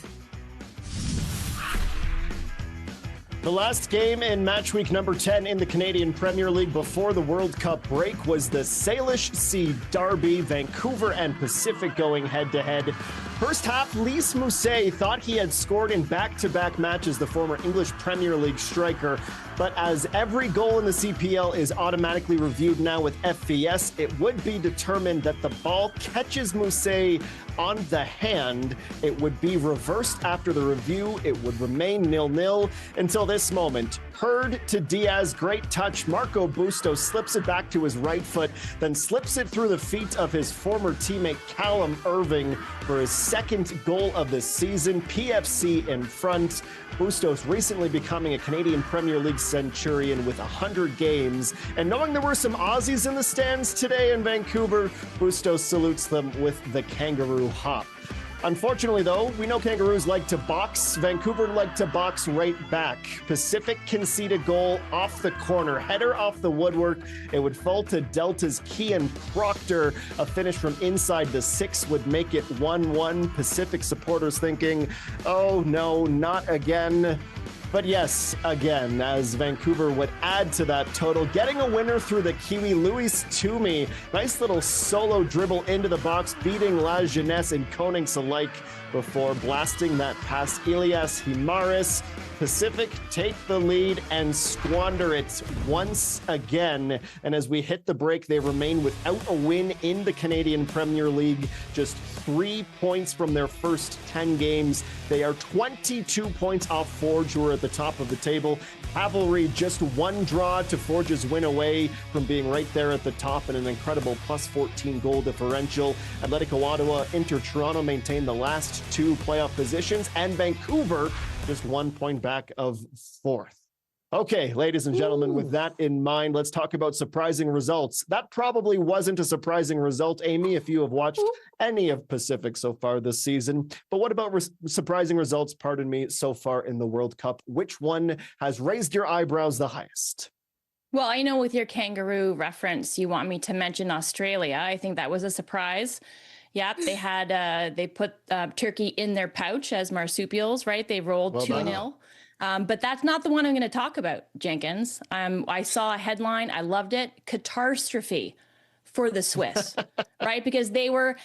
S1: The last game in match week number 10 in the Canadian Premier League before the World Cup break was the Salish Sea Derby, Vancouver and Pacific going head-to-head. First half, Lys Mousset thought he had scored in back-to-back matches, the former English Premier League striker. But as every goal in the CPL is automatically reviewed now with FVS, it would be determined that the ball catches Mousset on the hand. It would be reversed after the review. It would remain 0-0 until this moment. Hurd to Diaz, great touch. Marco Bustos slips it back to his right foot, then slips it through the feet of his former teammate Callum Irving for his second goal of the season. PFC in front. Bustos recently becoming a Canadian Premier League centurion with 100 games. And knowing there were some Aussies in the stands today in Vancouver, Bustos salutes them with the kangaroo hop. Unfortunately, though, we know Kangaroos like to box. Vancouver like to box right back. Pacific conceded goal off the corner. Header off the woodwork. It would fall to Delta's Kian Proctor. A finish from inside the 6 would make it 1-1. Pacific supporters thinking, oh no, not again. But yes, again, as Vancouver would add to that total, getting a winner through the Kiwi, Louis Toomey. Nice little solo dribble into the box, beating La Jeunesse and Konings alike before blasting that past Elias Himaris. Pacific take the lead and squander it once again. And as we hit the break, they remain without a win in the Canadian Premier League, just 3 points from their first 10 games. They are 22 points off Forge, who are at the top of the table. Cavalry just one draw to Forge's win away from being right there at the top and an incredible plus 14 goal differential. Atletico Ottawa, Inter Toronto maintain the last 2 playoff positions, and Vancouver just 1 point back of 4th. Okay, ladies and gentlemen, with that in mind, let's talk about surprising results. That probably wasn't a surprising result, Amy, if you have watched any of Pacific so far this season. But what about surprising results, so far in the World Cup? Which one has raised your eyebrows the highest?
S2: Well, I know with your kangaroo reference, you want me to mention Australia. I think that was a surprise. Yeah, they had they put Turkey in their pouch as marsupials, right? They rolled 2-0. But that's not the one I'm going to talk about, Jenkins. I saw a headline. I loved it. Catastrophe for the Swiss, right? Because they were,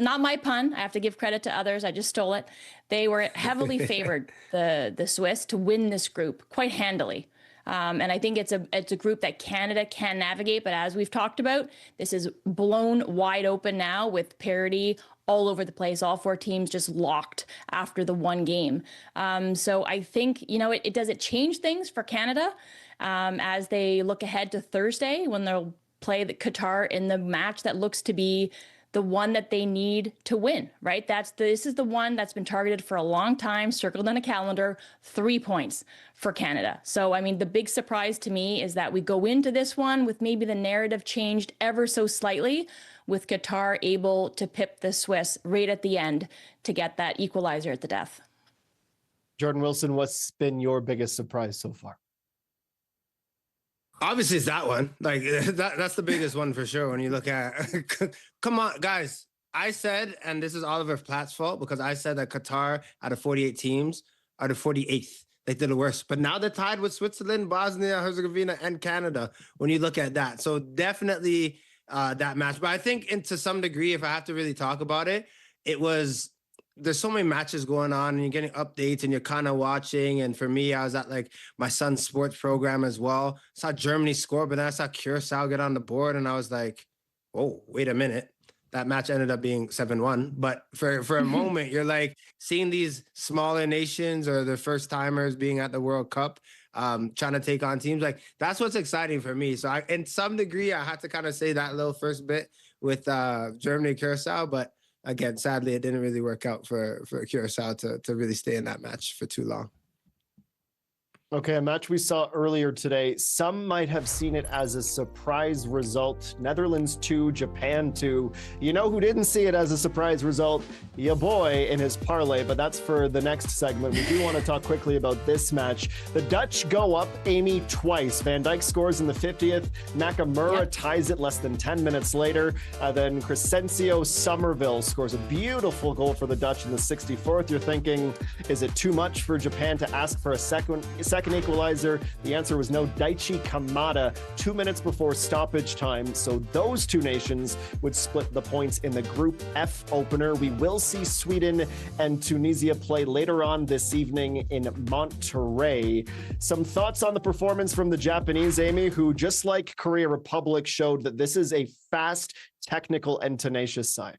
S2: not my pun. I have to give credit to others. I just stole it. They were heavily favored, the Swiss, to win this group quite handily. And I think it's a group that Canada can navigate. But as we've talked about, this is blown wide open now with parity all over the place. All 4 teams just locked after the one game. So I think, does it change things for Canada as they look ahead to Thursday when they'll play the Qatar in the match that looks to be the one that they need to win, right? This is the one that's been targeted for a long time, circled on a calendar, 3 points for Canada. So, I mean, the big surprise to me is that we go into this one with maybe the narrative changed ever so slightly, with Qatar able to pip the Swiss right at the end to get that equalizer at the death.
S1: Jordan Wilson, what's been your biggest surprise so far?
S3: Obviously, it's that one. Like that's the biggest one for sure. When you look at, come on, guys. I said, and this is Oliver Platt's fault because I said that Qatar out of 48 teams are the 48th. They did the worst, but now they're tied with Switzerland, Bosnia, Herzegovina, and Canada. When you look at that, so definitely that match. But I think, to some degree, if I have to really talk about it, it was. There's so many matches going on and you're getting updates and you're kind of watching. And for me, I was at like my son's sports program as well. Saw Germany score, but then I saw Curacao get on the board and I was like, oh, wait a minute. That match ended up being 7-1. But for a moment, you're like seeing these smaller nations or the first timers being at the World Cup, trying to take on teams. Like that's what's exciting for me. So in some degree, I had to kind of say that little first bit with Germany, Curacao, but again, sadly, it didn't really work out for Curacao to really stay in that match for too long.
S1: Okay, a match we saw earlier today. Some might have seen it as a surprise result. Netherlands 2, Japan 2. You know who didn't see it as a surprise result? Ya boy in his parlay, but that's for the next segment. We do want to talk quickly about this match. The Dutch go up, Amy, twice. Van Dijk scores in the 50th. Nakamura ties it less than 10 minutes later. Then Crescencio Somerville scores a beautiful goal for the Dutch in the 64th. You're thinking, is it too much for Japan to ask for a second second equalizer? The answer was no. Daichi Kamada, 2 minutes before stoppage time. So those two nations would split the points in the Group F opener. We will see Sweden and Tunisia play later on this evening in Monterrey. Some thoughts on the performance from the Japanese, Amy, who, just like Korea Republic, showed that this is a fast, technical, and tenacious side.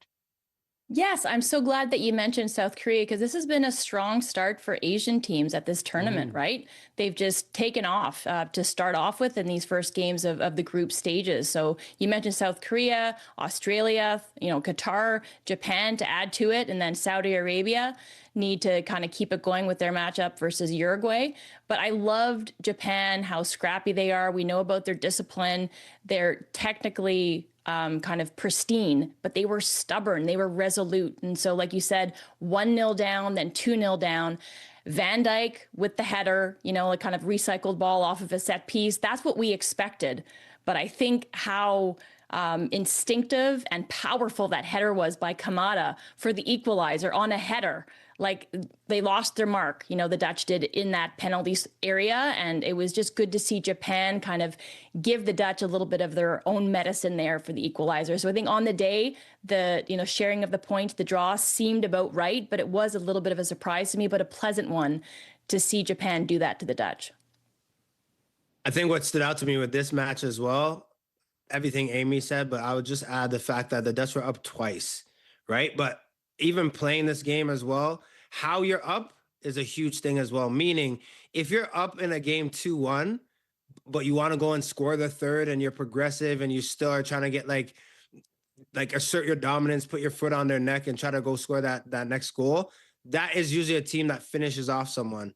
S2: Yes, I'm so glad that you mentioned South Korea, because this has been a strong start for Asian teams at this tournament, right? They've just taken off to start off with in these first games of the group stages. So you mentioned South Korea, Australia, Qatar, Japan to add to it, and then Saudi Arabia need to kind of keep it going with their matchup versus Uruguay. But I loved Japan, how scrappy they are. We know about their discipline. They're technically kind of pristine, but they were stubborn. They were resolute. And so, like you said, 1-0 down, then 2-0 down. Van Dijk with the header, a kind of recycled ball off of a set piece. That's what we expected. But I think how instinctive and powerful that header was by Kamada for the equalizer on a header. Like, they lost their mark, the Dutch did, in that penalty area. And it was just good to see Japan kind of give the Dutch a little bit of their own medicine there for the equalizer. So I think on the day, the sharing of the points, the draw seemed about right, but it was a little bit of a surprise to me, but a pleasant one to see Japan do that to the Dutch.
S3: I think what stood out to me with this match as well, everything Amy said, but I would just add the fact that the Dutch were up twice, right? But even playing this game as well, how you're up is a huge thing as well. Meaning, if you're up in a game 2-1, but you want to go and score the third and you're progressive and you still are trying to get like assert your dominance, put your foot on their neck and try to go score that next goal, that is usually a team that finishes off someone.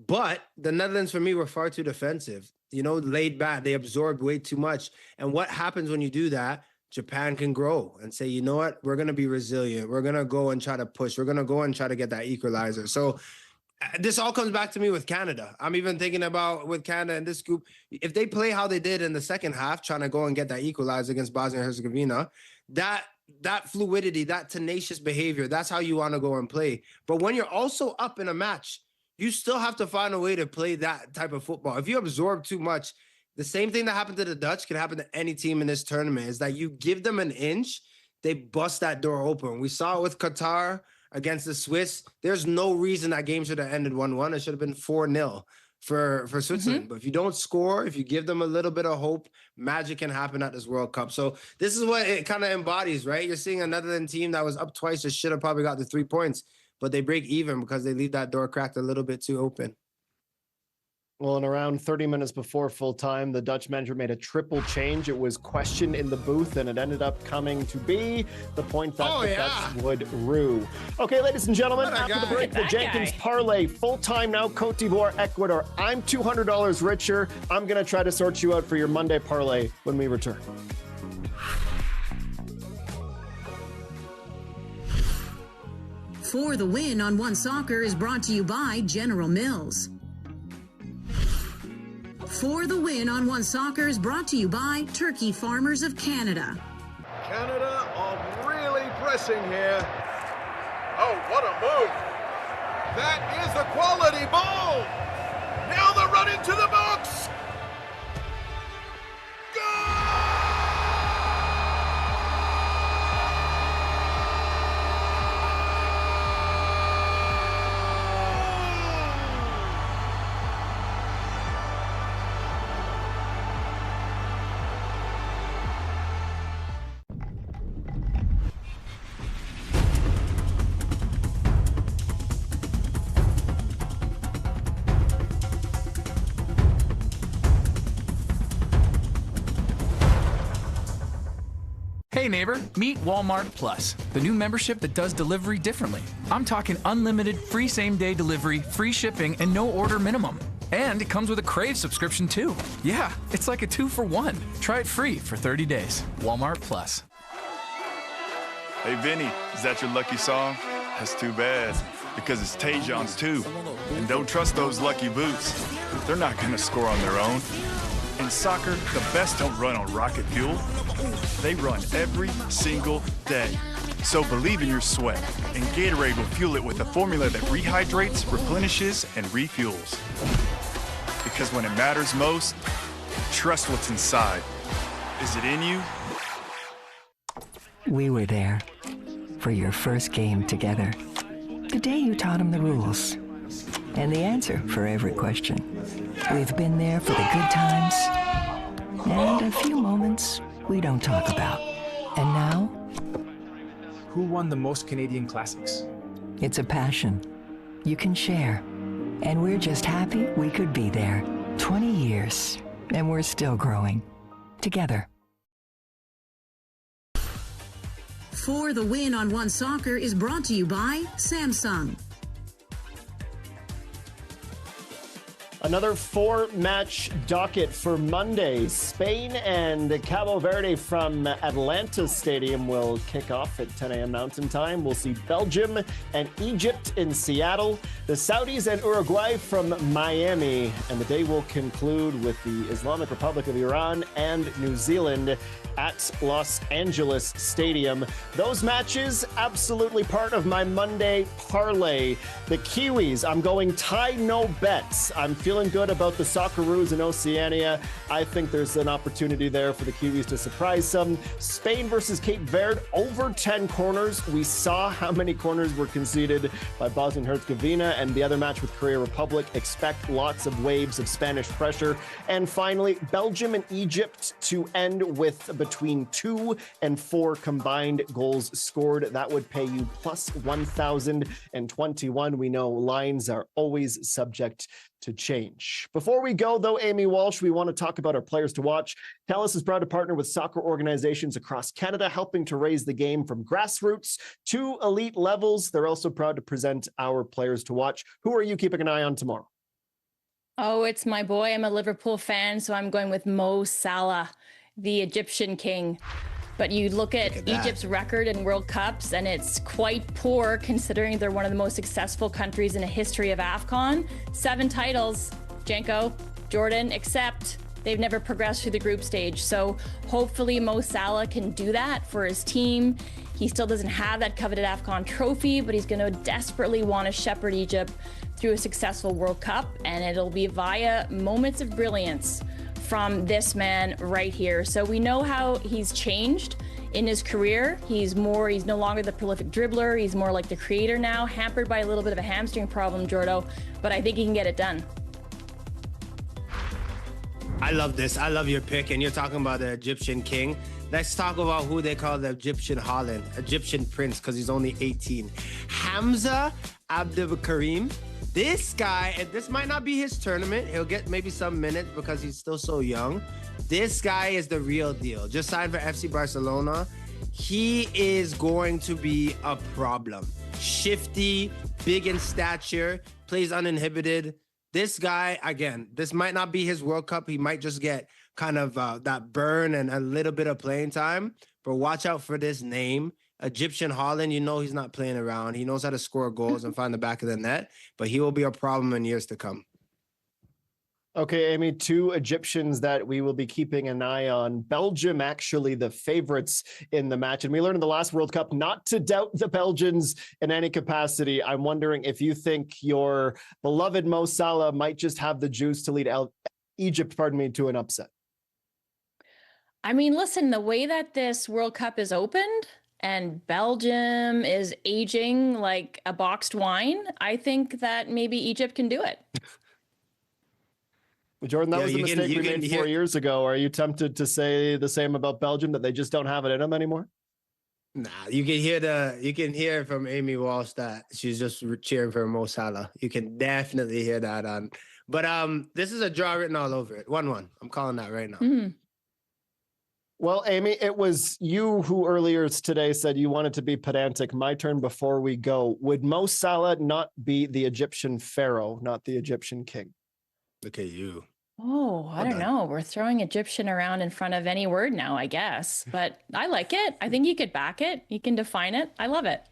S3: But the Netherlands, for me, were far too defensive, laid back. They absorbed way too much. And what happens when you do that? Japan can grow and say, you know what, we're going to be resilient. We're going to go and try to push. We're going to go and try to get that equalizer. So this all comes back to me with Canada. I'm even thinking about with Canada in this group, if they play how they did in the second half, trying to go and get that equalizer against Bosnia and Herzegovina, that fluidity, that tenacious behavior, that's how you want to go and play. But when you're also up in a match, you still have to find a way to play that type of football. If you absorb too much, the same thing that happened to the Dutch can happen to any team in this tournament, is that you give them an inch, they bust that door open. We saw it with Qatar against the Swiss. There's no reason that game should have ended 1-1. It should have been 4-0 for Switzerland. But if you don't score, if you give them a little bit of hope, magic can happen at this World Cup. So this is what it kind of embodies, right? You're seeing another team that was up twice, just should have probably got the 3 points, but they break even because they leave that door cracked a little bit too open.
S1: Well, and around 30 minutes before full time, the Dutch manager made a triple change. It was questioned in the booth, and it ended up coming to be the point that the Dutch would rue. Okay, ladies and gentlemen, after the break, the Jenkins parlay, full time now, Cote d'Ivoire, Ecuador. I'm $200 richer. I'm going to try to sort you out for your Monday parlay when we return.
S5: For the Win on One Soccer is brought to you by General Mills. For the Win on One Soccer is brought to you by Turkey Farmers of Canada.
S9: Canada are really pressing here. Oh, what a move. That is a quality ball. Now the run into the box.
S14: Hey neighbor, meet Walmart Plus, the new membership that does delivery differently. I'm talking unlimited free same-day delivery, free shipping, and no order minimum. And it comes with a Crave subscription too. Yeah, it's like a 2-for-1. Try it free for 30 days. Walmart Plus.
S15: Hey Vinny, is that your lucky song? That's too bad, because it's Tajon's too. And don't trust those lucky boots. They're not gonna score on their own. In soccer, the best don't run on rocket fuel. They run every single day. So believe in your sweat, and Gatorade will fuel it with a formula that rehydrates, replenishes, and refuels. Because when it matters most, trust what's inside. Is it in you?
S6: We were there for your first game together. The day you taught him the rules and the answer for every question. We've been there for the good times and a few moments we don't talk about. And now,
S7: Who won the most Canadian Classics?
S6: it's a passion you can share. And we're just happy we could be there. 20 years, and we're still growing. Together.
S5: For the Win on One Soccer is brought to you by Samsung.
S1: Another 4-match docket for Monday. Spain and Cabo Verde from Atlanta Stadium will kick off at 10 a.m. Mountain Time. We'll see Belgium and Egypt in Seattle. The Saudis and Uruguay from Miami. And the day will conclude with the Islamic Republic of Iran and New Zealand at Los Angeles Stadium. Those matches, absolutely part of my Monday parlay. The Kiwis, I'm going tie no bets. I'm feeling good about the Socceroos in Oceania. I think there's an opportunity there for the Kiwis to surprise some. Spain versus Cape Verde, over 10 corners. We saw how many corners were conceded by Bosnia and Herzegovina, and the other match with Korea Republic. Expect lots of waves of Spanish pressure. And finally, Belgium and Egypt to end with between 2 and 4 combined goals scored. That would pay you plus 1,021. We know lines are always subject to change. Before we go, though, Amy Walsh, we want to talk about our players to watch. TELUS is proud to partner with soccer organizations across Canada, helping to raise the game from grassroots to elite levels. They're also proud to present our players to watch. Who are you keeping an eye on tomorrow?
S2: Oh, it's my boy. I'm a Liverpool fan, so I'm going with Mo Salah, the Egyptian king. But you look at Egypt's record in World Cups, and it's quite poor considering they're one of the most successful countries in the history of AFCON. 7 titles, Janko, Jordan, except they've never progressed through the group stage. So hopefully Mo Salah can do that for his team. He still doesn't have that coveted AFCON trophy, but he's going to desperately want to shepherd Egypt through a successful World Cup, and it'll be via moments of brilliance from this man right here. So we know how he's changed in his career. He's no longer the prolific dribbler. He's more like the creator now, hampered by a little bit of a hamstring problem, Jordo, but I think he can get it done.
S3: I love this. I love your pick, and you're talking about the Egyptian king. Let's talk about who they call the Egyptian Holland, Egyptian prince, because he's only 18. Hamza Abdul Karim. This guy, and this might not be his tournament. He'll get maybe some minutes because he's still so young. This guy is the real deal. Just signed for FC Barcelona. He is going to be a problem. Shifty, big in stature, plays uninhibited. This guy, again, this might not be his World Cup. He might just get kind of that burn and a little bit of playing time. But watch out for this name. Egyptian Holland, you know he's not playing around. He knows how to score goals and find the back of the net, but he will be a problem in years to come.
S1: Okay, Amy, 2 Egyptians that we will be keeping an eye on. Belgium, actually the favorites in the match. And we learned in the last World Cup not to doubt the Belgians in any capacity. I'm wondering if you think your beloved Mo Salah might just have the juice to lead Egypt, to an upset.
S2: I mean, listen, the way that this World Cup is opened and Belgium is aging like a boxed wine, I think that maybe Egypt can do it.
S1: Jordan, that was the mistake we made 4 years ago. Are you tempted to say the same about Belgium, that they just don't have it in them anymore?
S3: Nah, you can hear from Amy Walsh that she's just cheering for Mo Salah. You can definitely hear that on. But this is a draw written all over it. 1-1. I'm calling that right now.
S2: Mm-hmm.
S1: Well, Amy, it was you who earlier today said you wanted to be pedantic. My turn before we go. Would Mo Salah not be the Egyptian pharaoh, not the Egyptian king?
S3: Look at you.
S2: Oh, I don't know. We're throwing Egyptian around in front of any word now, I guess. But I like it. I think you could back it. You can define it. I love it.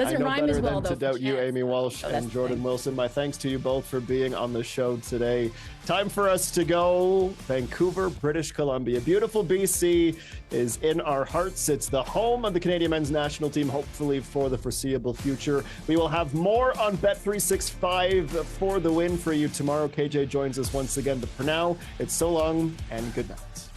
S2: Doesn't rhyme as well, though.
S1: To doubt you, Amy Walsh and Jordan Wilson. My thanks to you both for being on the show today. Time for us to go. Vancouver, British Columbia. Beautiful BC is in our hearts. It's the home of the Canadian men's national team, hopefully for the foreseeable future. We will have more on Bet365 for the win for you tomorrow. KJ joins us once again, but for now, it's so long and good night.